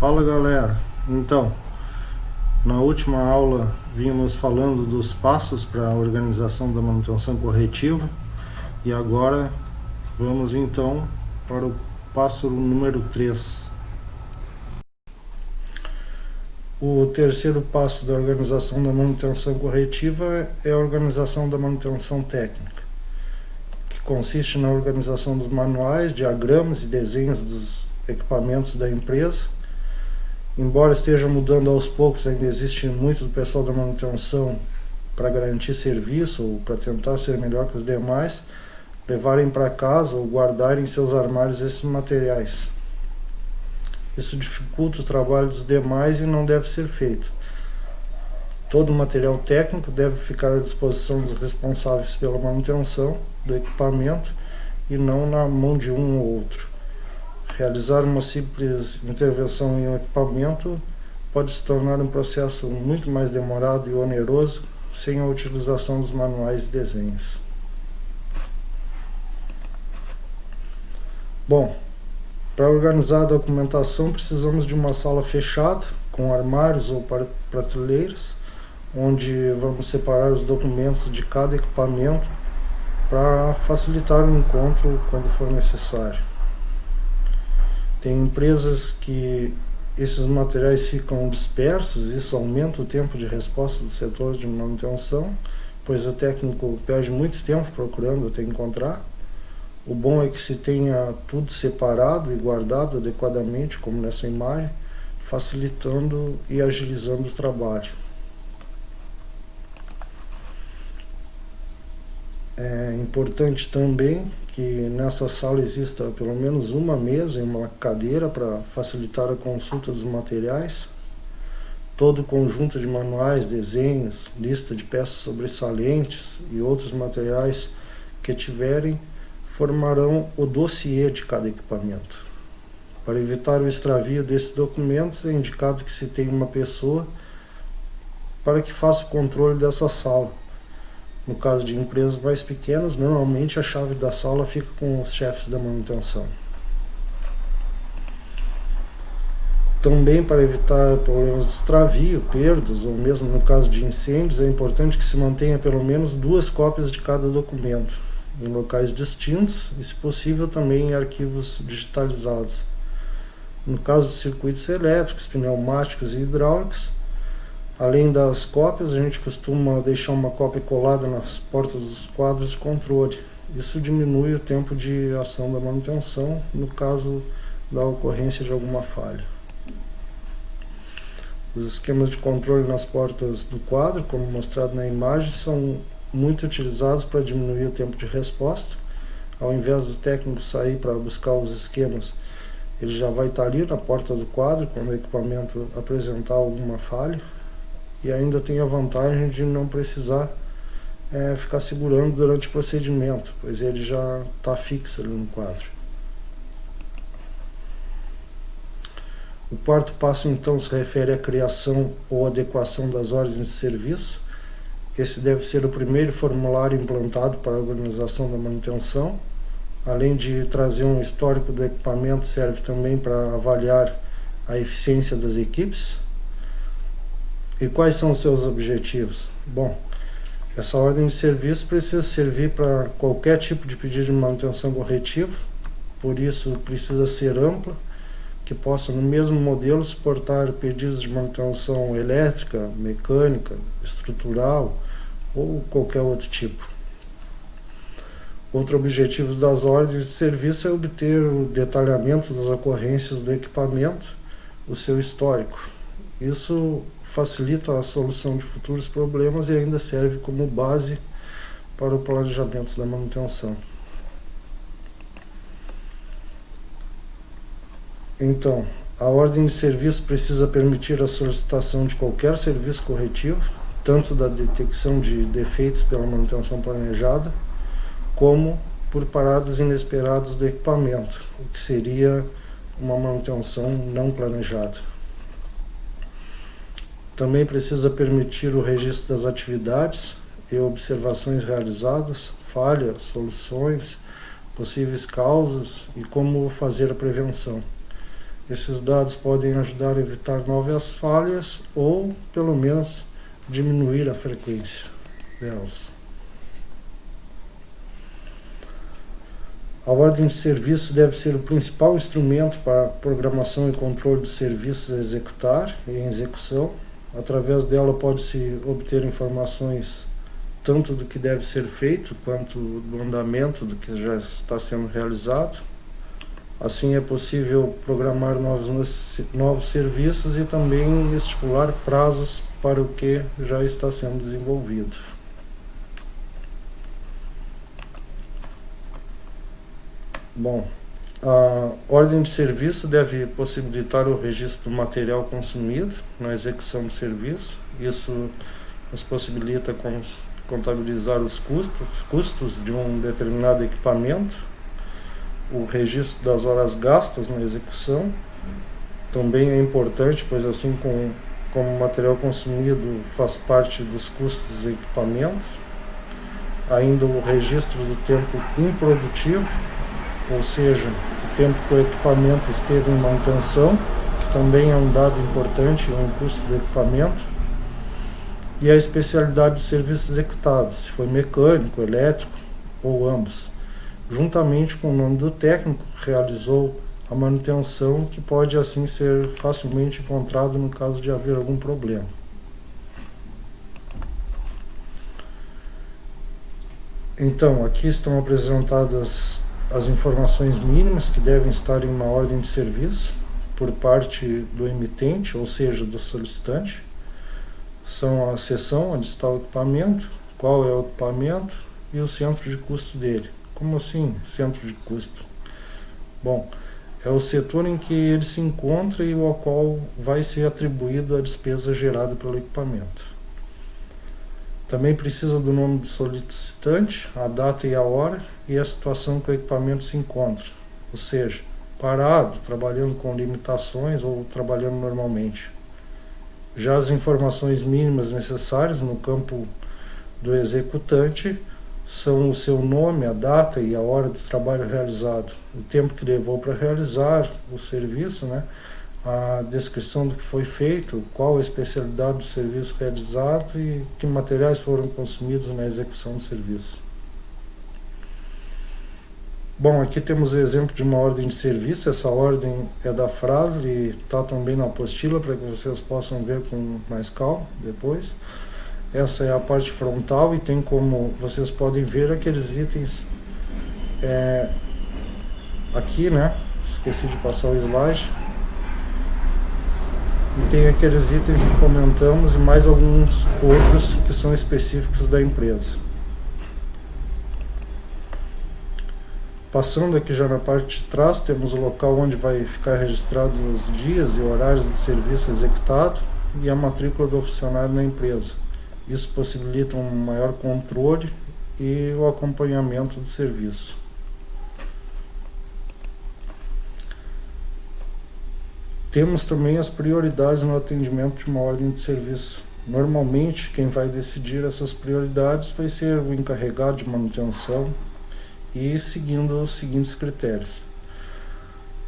Fala galera, então, na última aula vimos falando dos passos para a organização da manutenção corretiva e agora vamos então para o passo número 3. O terceiro passo da organização da manutenção corretiva é a organização da manutenção técnica, que consiste na organização dos manuais, diagramas e desenhos dos equipamentos da empresa. Embora esteja mudando aos poucos, ainda existe muito do pessoal da manutenção para garantir serviço ou para tentar ser melhor que os demais, levarem para casa ou guardarem em seus armários esses materiais. Isso dificulta o trabalho dos demais e não deve ser feito. Todo o material técnico deve ficar à disposição dos responsáveis pela manutenção do equipamento e não na mão de um ou outro. Realizar uma simples intervenção em um equipamento pode se tornar um processo muito mais demorado e oneroso sem a utilização dos manuais e desenhos. Bom, para organizar a documentação precisamos de uma sala fechada, com armários ou prateleiras, onde vamos separar os documentos de cada equipamento para facilitar o encontro quando for necessário. Tem empresas que esses materiais ficam dispersos, isso aumenta o tempo de resposta do setor de manutenção, pois o técnico perde muito tempo procurando até encontrar. O bom é que se tenha tudo separado e guardado adequadamente, como nessa imagem, facilitando e agilizando o trabalho. É importante também que nessa sala exista pelo menos uma mesa e uma cadeira para facilitar a consulta dos materiais. Todo o conjunto de manuais, desenhos, lista de peças sobressalentes e outros materiais que tiverem formarão o dossiê de cada equipamento. Para evitar o extravio desses documentos, é indicado que se tenha uma pessoa para que faça o controle dessa sala. No caso de empresas mais pequenas, normalmente a chave da sala fica com os chefes da manutenção. Também para evitar problemas de extravio, perdas ou mesmo no caso de incêndios, é importante que se mantenha pelo menos 2 cópias de cada documento, em locais distintos e, se possível, também em arquivos digitalizados. No caso de circuitos elétricos, pneumáticos e hidráulicos, além das cópias, a gente costuma deixar uma cópia colada nas portas dos quadros de controle. Isso diminui o tempo de ação da manutenção, no caso da ocorrência de alguma falha. Os esquemas de controle nas portas do quadro, como mostrado na imagem, são muito utilizados para diminuir o tempo de resposta. Ao invés do técnico sair para buscar os esquemas, ele já vai estar ali na porta do quadro quando o equipamento apresentar alguma falha. E ainda tem a vantagem de não precisar ficar segurando durante o procedimento, pois ele já está fixo ali no quadro. O quarto passo, então, se refere à criação ou adequação das ordens de serviço. Esse deve ser o primeiro formulário implantado para a organização da manutenção. Além de trazer um histórico do equipamento, serve também para avaliar a eficiência das equipes. E quais são os seus objetivos? Bom, essa ordem de serviço precisa servir para qualquer tipo de pedido de manutenção corretiva, por isso precisa ser ampla, que possa no mesmo modelo suportar pedidos de manutenção elétrica, mecânica, estrutural ou qualquer outro tipo. Outro objetivo das ordens de serviço é obter o detalhamento das ocorrências do equipamento, o seu histórico. Isso facilita a solução de futuros problemas e ainda serve como base para o planejamento da manutenção. Então, a ordem de serviço precisa permitir a solicitação de qualquer serviço corretivo, tanto da detecção de defeitos pela manutenção planejada, como por paradas inesperadas do equipamento, o que seria uma manutenção não planejada. Também precisa permitir o registro das atividades e observações realizadas, falhas, soluções, possíveis causas e como fazer a prevenção. Esses dados podem ajudar a evitar novas falhas ou, pelo menos, diminuir a frequência delas. A ordem de serviço deve ser o principal instrumento para a programação e controle dos serviços a executar e em execução. Através dela pode-se obter informações tanto do que deve ser feito quanto do andamento do que já está sendo realizado. Assim é possível programar novos serviços e também estipular prazos para o que já está sendo desenvolvido. Bom, a ordem de serviço deve possibilitar o registro do material consumido na execução do serviço. Isso nos possibilita contabilizar os custos de um determinado equipamento, o registro das horas gastas na execução. Também é importante, pois assim como o material consumido faz parte dos custos do equipamento, ainda o registro do tempo improdutivo, ou seja, o tempo que o equipamento esteve em manutenção, que também é um dado importante em um custo do equipamento, e a especialidade de serviços executados, se foi mecânico, elétrico ou ambos, juntamente com o nome do técnico que realizou a manutenção, que pode assim ser facilmente encontrado no caso de haver algum problema. Então, aqui estão apresentadas as informações mínimas que devem estar em uma ordem de serviço por parte do emitente, ou seja, do solicitante. São a seção onde está o equipamento, qual é o equipamento e o centro de custo dele. Como assim, centro de custo? Bom, é o setor em que ele se encontra e ao qual vai ser atribuído a despesa gerada pelo equipamento. Também precisa do nome do solicitante, a data e a hora e a situação que o equipamento se encontra, ou seja, parado, trabalhando com limitações ou trabalhando normalmente. Já as informações mínimas necessárias no campo do executante são o seu nome, a data e a hora do trabalho realizado, o tempo que levou para realizar o serviço, a descrição do que foi feito, qual a especialidade do serviço realizado e que materiais foram consumidos na execução do serviço. Bom, aqui temos o exemplo de uma ordem de serviço. Essa ordem é da Frasle e está também na apostila para que vocês possam ver com mais calma depois. Essa é a parte frontal e tem, como vocês podem ver, aqueles itens aqui, esqueci de passar o slide. E tem aqueles itens que comentamos e mais alguns outros que são específicos da empresa. Passando aqui já na parte de trás, temos o local onde vai ficar registrado os dias e horários de serviço executado e a matrícula do funcionário na empresa. Isso possibilita um maior controle e o acompanhamento do serviço. Temos também as prioridades no atendimento de uma ordem de serviço. Normalmente, quem vai decidir essas prioridades vai ser o encarregado de manutenção e seguindo os seguintes critérios.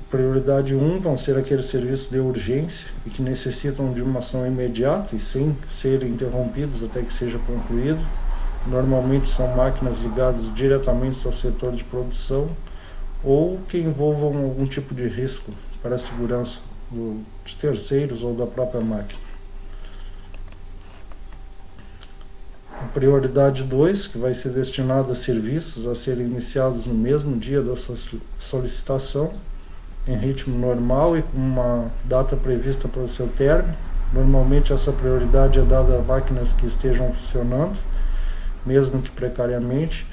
Prioridade 1 vão ser aqueles serviços de urgência e que necessitam de uma ação imediata e sem serem interrompidos até que seja concluído. Normalmente são máquinas ligadas diretamente ao setor de produção ou que envolvam algum tipo de risco para a segurança de terceiros ou da própria máquina. A prioridade 2, que vai ser destinada a serviços a serem iniciados no mesmo dia da solicitação, em ritmo normal e com uma data prevista para o seu término. Normalmente essa prioridade é dada a máquinas que estejam funcionando, mesmo que precariamente,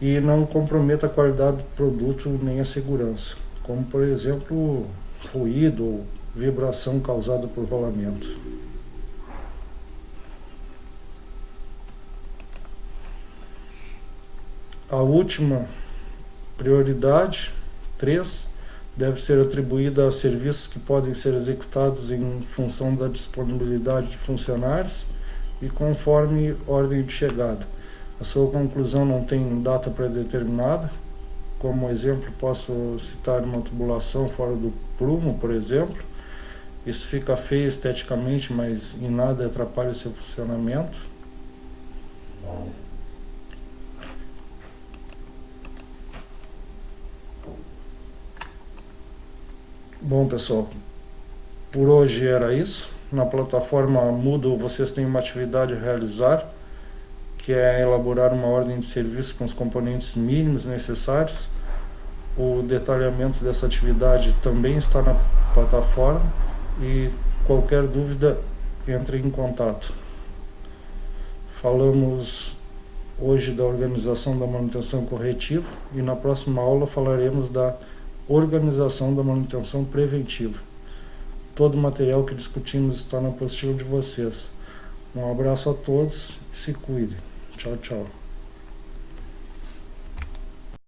e não comprometa a qualidade do produto nem a segurança, como por exemplo ruído ou vibração causada por rolamento. A última prioridade, 3, deve ser atribuída a serviços que podem ser executados em função da disponibilidade de funcionários e conforme ordem de chegada. A sua conclusão não tem data predeterminada Como exemplo, posso citar uma tubulação fora do prumo, por exemplo. Isso fica feio esteticamente, mas em nada atrapalha o seu funcionamento. Bom, pessoal, por hoje era isso. Na plataforma Moodle vocês têm uma atividade a realizar, que é elaborar uma ordem de serviço com os componentes mínimos necessários. O detalhamento dessa atividade também está na plataforma e qualquer dúvida, entre em contato. Falamos hoje da organização da manutenção corretiva e na próxima aula falaremos da organização da manutenção preventiva. Todo o material que discutimos está na apostila de vocês. Um abraço a todos e se cuidem. Tchau, tchau.